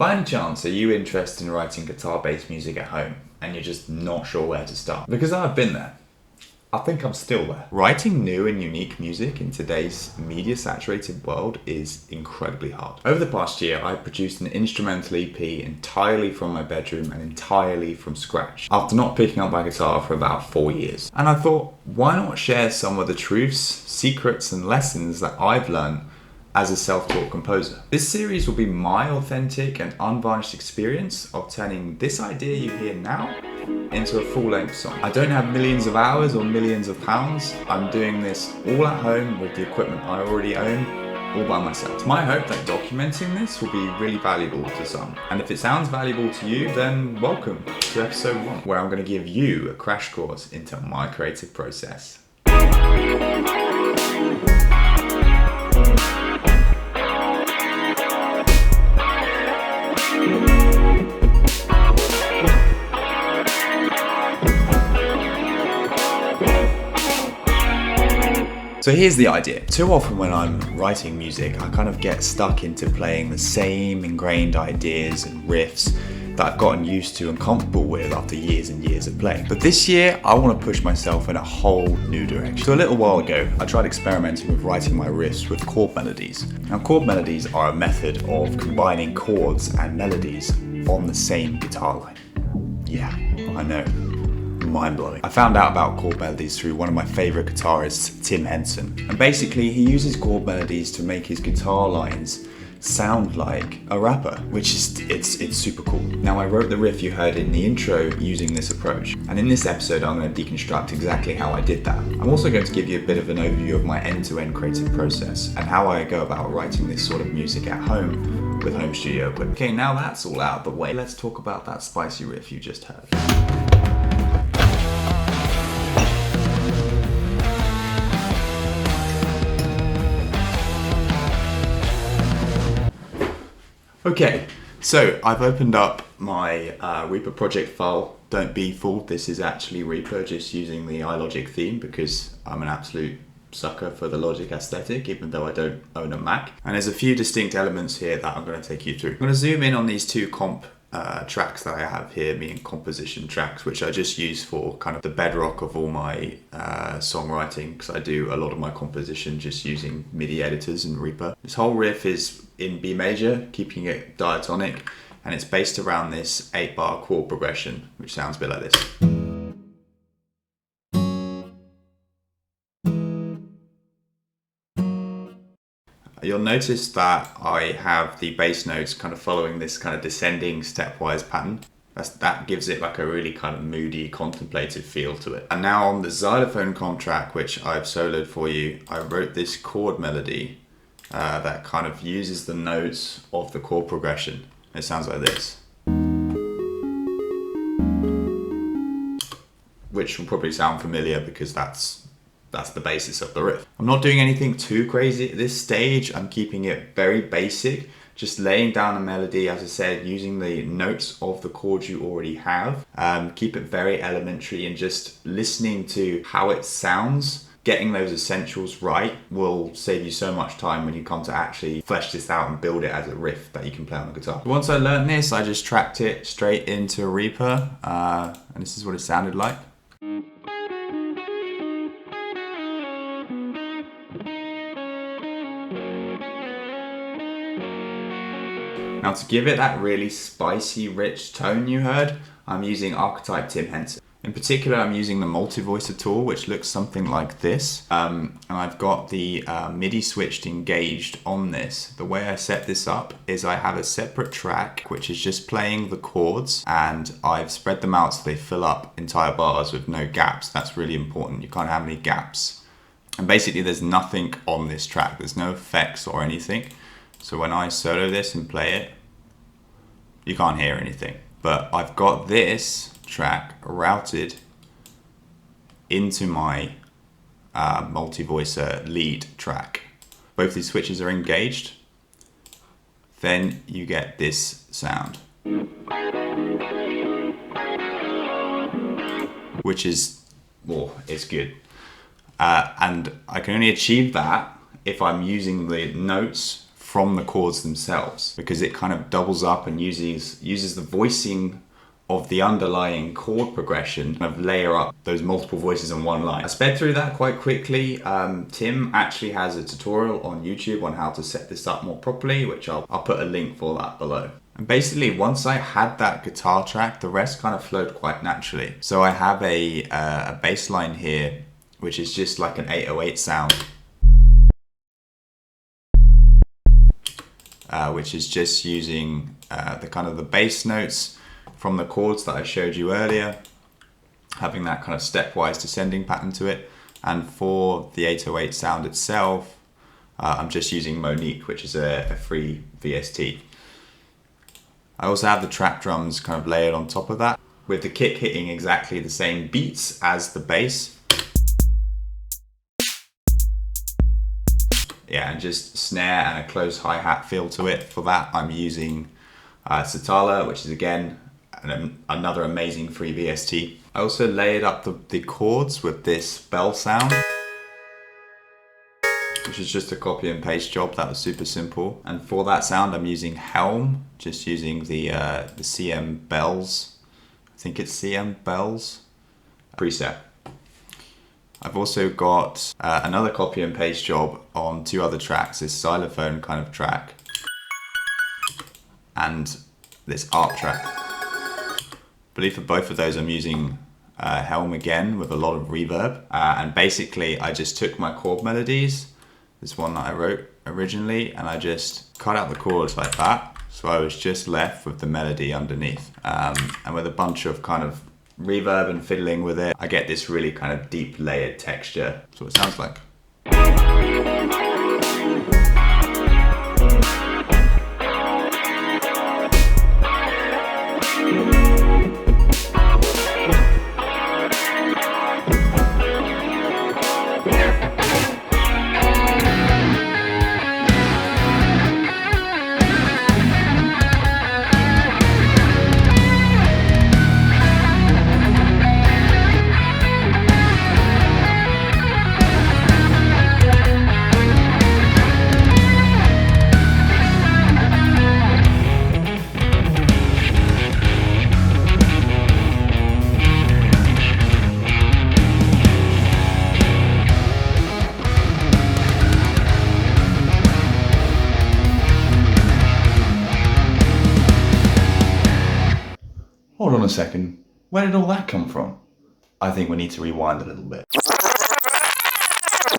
By any chance, are you interested in writing guitar-based music at home and you're just not sure where to start? Because I've been there. I think I'm still there. Writing new and unique music in today's media-saturated world is incredibly hard. Over the past year, I produced an instrumental EP entirely from my bedroom and entirely from scratch, after not picking up my guitar for about 4 years. And I thought, why not share some of the truths, secrets, and lessons that I've learned as a self-taught composer. This series will be my authentic and unvarnished experience of turning this idea you hear now into a full-length song. I don't have millions of hours or millions of pounds. I'm doing this all at home with the equipment I already own, all by myself. It's my hope that documenting this will be really valuable to some. And if it sounds valuable to you, then welcome to episode 1, where I'm going to give you a crash course into my creative process. So here's the idea. Too often when I'm writing music, I kind of get stuck into playing the same ingrained ideas and riffs that I've gotten used to and comfortable with after years and years of playing. But this year, I want to push myself in a whole new direction. So a little while ago, I tried experimenting with writing my riffs with chord melodies. Now, chord melodies are a method of combining chords and melodies on the same guitar line. Yeah, I know. Mind-blowing. I found out about chord melodies through one of my favourite guitarists, Tim Henson. And basically, he uses chord melodies to make his guitar lines sound like a rapper, which is, it's super cool. Now, I wrote the riff you heard in the intro using this approach. And in this episode, I'm going to deconstruct exactly how I did that. I'm also going to give you a bit of an overview of my end-to-end creative process and how I go about writing this sort of music at home with home studio equipment. Okay, now that's all out of the way, let's talk about that spicy riff you just heard. Okay, so I've opened up my Reaper project file. Don't be fooled, this is actually Reaper, just using the iLogic theme because I'm an absolute sucker for the Logic aesthetic, even though I don't own a Mac. And there's a few distinct elements here that I'm going to take you through. I'm going to zoom in on these two comp tracks that I have here, meaning composition tracks, which I just use for kind of the bedrock of all my songwriting, because I do a lot of my composition just using MIDI editors in Reaper. This whole riff is in B major, keeping it diatonic, and it's based around this 8-bar chord progression, which sounds a bit like this. You'll notice that I have the bass notes kind of following this kind of descending stepwise pattern. That gives it like a really kind of moody, contemplative feel to it. And now on the xylophone comp track, which I've soloed for you, I wrote this chord melody that kind of uses the notes of the chord progression. It sounds like this, which will probably sound familiar because that's the basis of the riff. I'm not doing anything too crazy at this stage. I'm keeping it very basic, just laying down a melody, as I said, using the notes of the chords you already have. Keep it very elementary and just listening to how it sounds. Getting those essentials right will save you so much time when you come to actually flesh this out and build it as a riff that you can play on the guitar. Once I learned this, I just tracked it straight into Reaper, and this is what it sounded like. Now, to give it that really spicy, rich tone you heard, I'm using archetype Tim Henson. In particular, I'm using the multi-voicer tool, which looks something like this. And I've got the MIDI switched engaged on this. The way I set this up is I have a separate track, which is just playing the chords, and I've spread them out so they fill up entire bars with no gaps. That's really important. You can't have any gaps. And basically, there's nothing on this track. There's no effects or anything. So when I solo this and play it, you can't hear anything. But I've got this track routed into my multi-voicer lead track. Both these switches are engaged. Then you get this sound, which is, well, it's good. And I can only achieve that if I'm using the notes from the chords themselves, because it kind of doubles up and uses the voicing of the underlying chord progression, kind of layer up those multiple voices in one line. I sped through that quite quickly. Tim actually has a tutorial on YouTube on how to set this up more properly, which I'll put a link for that below. And basically, once I had that guitar track, the rest kind of flowed quite naturally. So I have a bass line here, which is just like an 808 sound, which is just using the bass notes from the chords that I showed you earlier, having that kind of stepwise descending pattern to it. And for the 808 sound itself, I'm just using Monique, which is a free VST. I also have the track drums kind of layered on top of that, with the kick hitting exactly the same beats as the bass. Yeah, and just snare and a close hi-hat feel to it. For that, I'm using Satala, which is again another amazing free VST. I also layered up the chords with this bell sound, which is just a copy and paste job. That was super simple. And for that sound, I'm using Helm, just using the CM Bells. I think it's CM Bells preset. I've also got another copy and paste job on 2 other tracks, this xylophone kind of track and this art track. I believe for both of those I'm using Helm again with a lot of reverb. And basically I just took my chord melodies, this one that I wrote originally, and I just cut out the chords like that. So I was just left with the melody underneath. And with a bunch of kind of reverb and fiddling with it, I get this really kind of deep layered texture. That's what it sounds like. Hold on a second, where did all that come from? I think we need to rewind a little bit.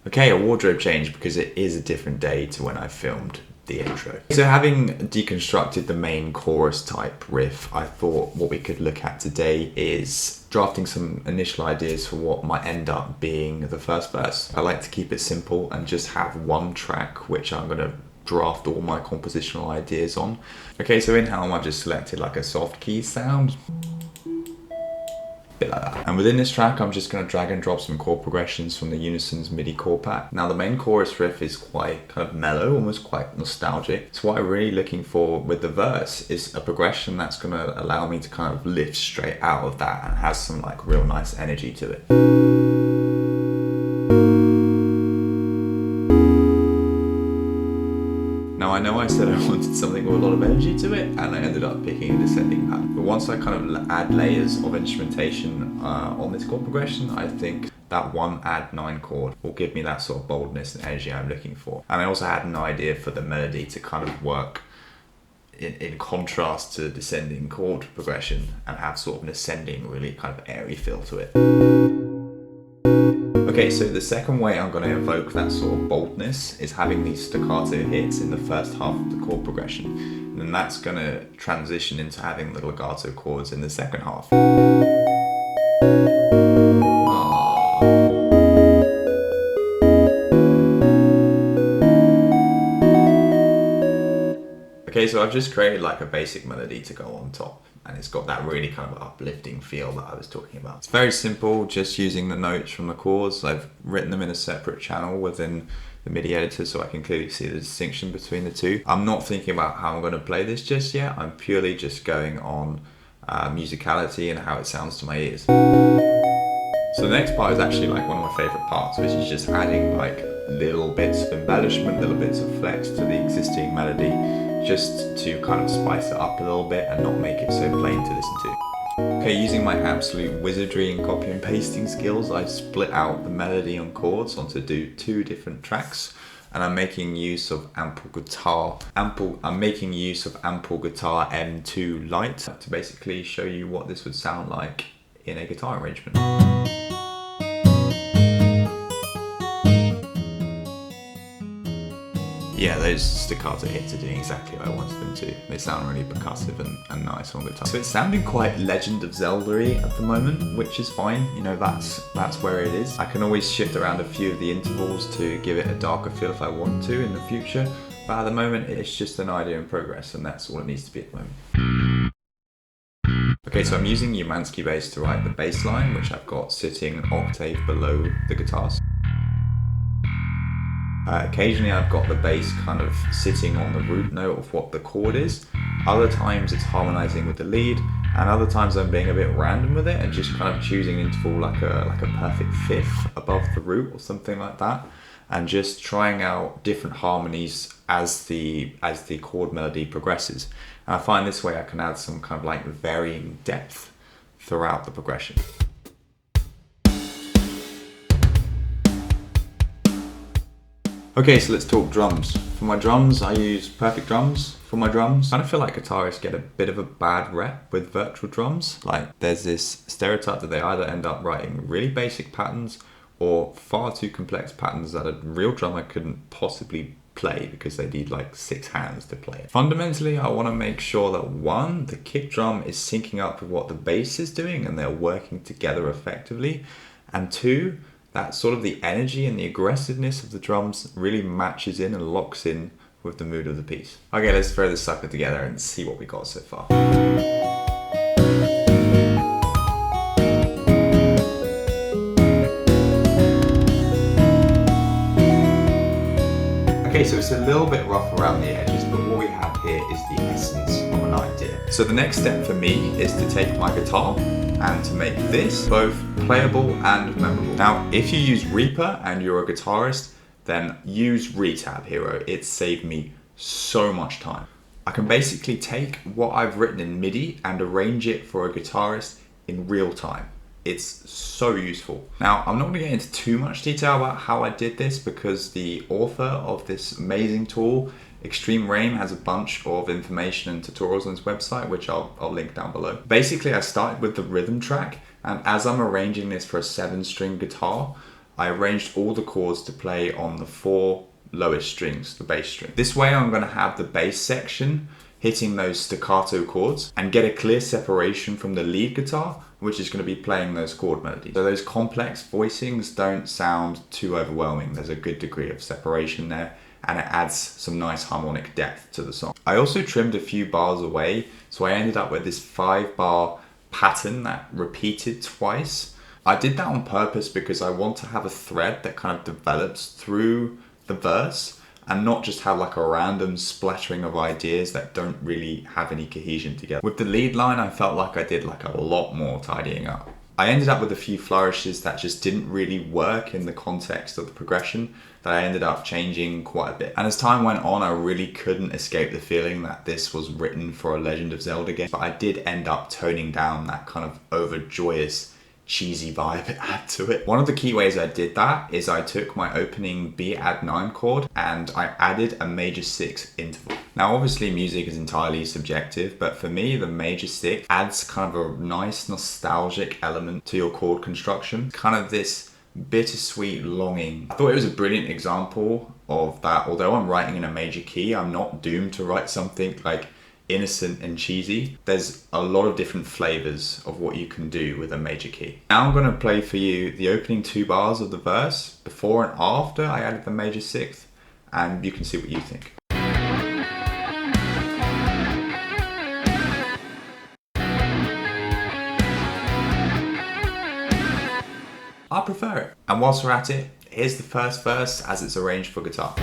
Okay, a wardrobe change because it is a different day to when I filmed the intro. So having deconstructed the main chorus type riff, I thought what we could look at today is drafting some initial ideas for what might end up being the first verse. I like to keep it simple and just have one track which I'm going to draft all my compositional ideas on. Okay, so in Helm I've just selected like a soft key sound, bit like that. And within this track I'm just going to drag and drop some chord progressions from the Unison's MIDI chord pack. Now the main chorus riff is quite kind of mellow, almost quite nostalgic. So what I'm really looking for with the verse is a progression that's going to allow me to kind of lift straight out of that and has some like real nice energy to it. Now I know I said I wanted something with a lot of energy to it, and I ended up picking a descending pattern. But once I kind of add layers of instrumentation on this chord progression, I think that one add 9 chord will give me that sort of boldness and energy I'm looking for. And I also had an idea for the melody to kind of work in contrast to the descending chord progression and have sort of an ascending, really kind of airy feel to it. Okay, so the second way I'm going to evoke that sort of boldness is having these staccato hits in the first half of the chord progression. And then that's going to transition into having the legato chords in the second half. Okay, so I've just created like a basic melody to go on top, and it's got that really kind of uplifting feel that I was talking about. It's very simple, just using the notes from the chords. I've written them in a separate channel within the MIDI editor so I can clearly see the distinction between the two. I'm not thinking about how I'm going to play this just yet. I'm purely just going on musicality and how it sounds to my ears. So the next part is actually like one of my favorite parts, which is just adding like little bits of embellishment, little bits of flex to the existing melody, just to kind of spice it up a little bit and not make it so plain to listen to. Okay, using my absolute wizardry and copy and pasting skills, I split out the melody on chords onto two different tracks, and I'm making use of ample guitar M2 Lite to basically show you what this would sound like in a guitar arrangement. Yeah, those staccato hits are doing exactly what I wanted them to. They sound really percussive and nice on guitar. So it's sounding quite Legend of Zelda-y at the moment, which is fine. You know, that's where it is. I can always shift around a few of the intervals to give it a darker feel if I want to in the future. But at the moment, it's just an idea in progress, and that's all it needs to be at the moment. Okay, so I'm using Umansky bass to write the bass line, which I've got sitting an octave below the guitars. Occasionally I've got the bass kind of sitting on the root note of what the chord is. Other times it's harmonizing with the lead, and other times I'm being a bit random with it and just kind of choosing an interval like a perfect fifth above the root or something like that, and just trying out different harmonies as the chord melody progresses. And I find this way I can add some kind of like varying depth throughout the progression. Okay, so let's talk drums. For my drums, I use Perfect Drums for my drums. I kind of feel like guitarists get a bit of a bad rep with virtual drums. Like, there's this stereotype that they either end up writing really basic patterns or far too complex patterns that a real drummer couldn't possibly play because they need like 6 hands to play it. Fundamentally, I want to make sure that 1, the kick drum is syncing up with what the bass is doing and they're working together effectively, and 2, that sort of the energy and the aggressiveness of the drums really matches in and locks in with the mood of the piece. Okay, let's throw this sucker together and see what we got so far. Okay, so it's a little bit rough around the edges, but what we have here is the essence of an idea. So the next step for me is to take my guitar and to make this both playable and memorable. Now, if you use Reaper and you're a guitarist, then use ReaTab Hero. It's saved me so much time. I can basically take what I've written in MIDI and arrange it for a guitarist in real time. It's so useful. Now, I'm not going to get into too much detail about how I did this because the author of this amazing tool, Extreme Rain, has a bunch of information and tutorials on his website, which I'll link down below. Basically, I started with the rhythm track, and as I'm arranging this for a 7-string guitar, I arranged all the chords to play on the 4 lowest strings, the bass string. This way, I'm going to have the bass section hitting those staccato chords and get a clear separation from the lead guitar, which is going to be playing those chord melodies. So those complex voicings don't sound too overwhelming. There's a good degree of separation there, and it adds some nice harmonic depth to the song. I also trimmed a few bars away, so I ended up with this 5-bar pattern that repeated twice. I did that on purpose because I want to have a thread that kind of develops through the verse and not just have like a random splattering of ideas that don't really have any cohesion together. With the lead line, I felt like I did like a lot more tidying up. I ended up with a few flourishes that just didn't really work in the context of the progression that I ended up changing quite a bit. And as time went on, I really couldn't escape the feeling that this was written for a Legend of Zelda game. But I did end up toning down that kind of overjoyous, cheesy vibe it had to it. One of the key ways I did that is I took my opening B add 9 chord and I added a major 6 interval. Now obviously music is entirely subjective, but for me the major 6 adds kind of a nice nostalgic element to your chord construction. Kind of this bittersweet longing. I thought it was a brilliant example of that. Although I'm writing in a major key, I'm not doomed to write something like innocent and cheesy. There's a lot of different flavors of what you can do with a major key. Now I'm going to play for you the opening 2 bars of the verse before and after I added the major 6th, and you can see what you think. I prefer it. And whilst we're at it, here's the first verse as it's arranged for guitar.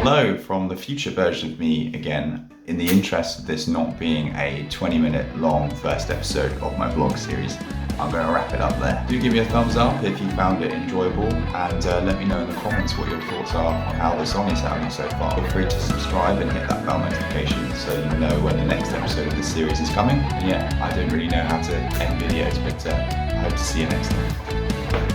Hello from the future version of me again. In the interest of this not being a 20-minute long first episode of my vlog series, I'm going to wrap it up there. Do give me a thumbs up if you found it enjoyable, and let me know in the comments what your thoughts are on how the song is sounding so far. Feel free to subscribe and hit that bell notification so you know when the next episode of this series is coming. And yeah, I don't really know how to end videos, but I hope to see you next time.